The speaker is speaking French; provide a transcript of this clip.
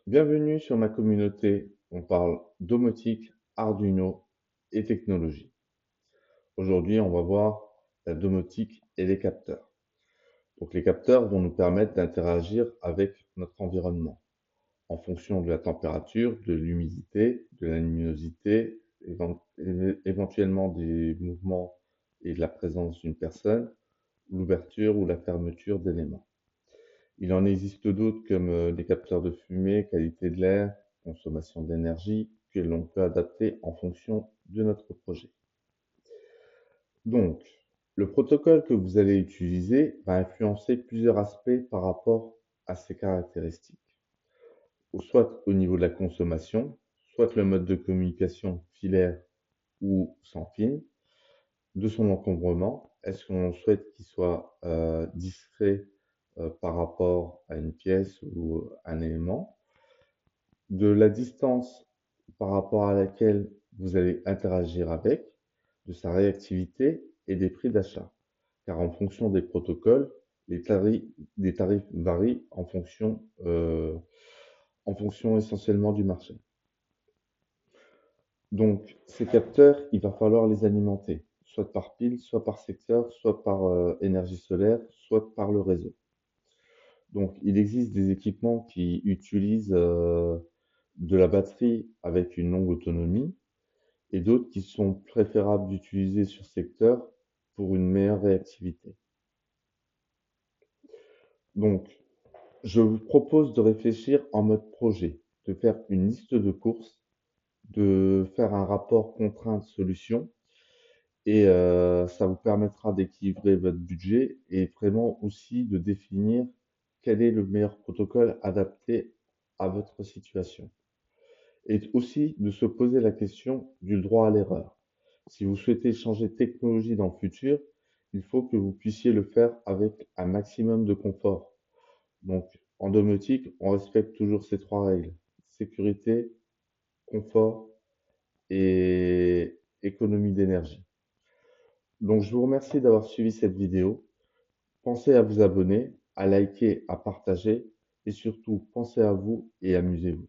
Bienvenue sur ma communauté. On parle domotique, Arduino et technologie. Aujourd'hui, on va voir la domotique et les capteurs. Donc, les capteurs vont nous permettre d'interagir avec notre environnement en fonction de la température, de l'humidité, de la luminosité, éventuellement des mouvements et de la présence d'une personne, l'ouverture ou la fermeture d'éléments. Il en existe d'autres comme les capteurs de fumée, qualité de l'air, consommation d'énergie, que l'on peut adapter en fonction de notre projet. Donc, le protocole que vous allez utiliser va influencer plusieurs aspects par rapport à ces caractéristiques, ou soit au niveau de la consommation, soit le mode de communication filaire ou sans fil, de son encombrement. Est-ce qu'on souhaite qu'il soit discret par rapport à une pièce ou un élément, de la distance par rapport à laquelle vous allez interagir avec, de sa réactivité et des prix d'achat. Car en fonction des protocoles, les tarifs varient en fonction essentiellement du marché. Donc, ces capteurs, il va falloir les alimenter, soit par pile, soit par secteur, soit par énergie solaire, soit par le réseau. Donc, il existe des équipements qui utilisent de la batterie avec une longue autonomie et d'autres qui sont préférables d'utiliser sur secteur pour une meilleure réactivité. Donc, je vous propose de réfléchir en mode projet, de faire une liste de courses, de faire un rapport contrainte-solution et ça vous permettra d'équilibrer votre budget et vraiment aussi de définir quel est le meilleur protocole adapté à votre situation. Et aussi de se poser la question du droit à l'erreur. Si vous souhaitez changer de technologie dans le futur, il faut que vous puissiez le faire avec un maximum de confort. Donc, en domotique, on respecte toujours ces trois règles: sécurité, confort et économie d'énergie. Donc, je vous remercie d'avoir suivi cette vidéo. Pensez à vous abonner, à liker, à partager et surtout, pensez à vous et amusez-vous.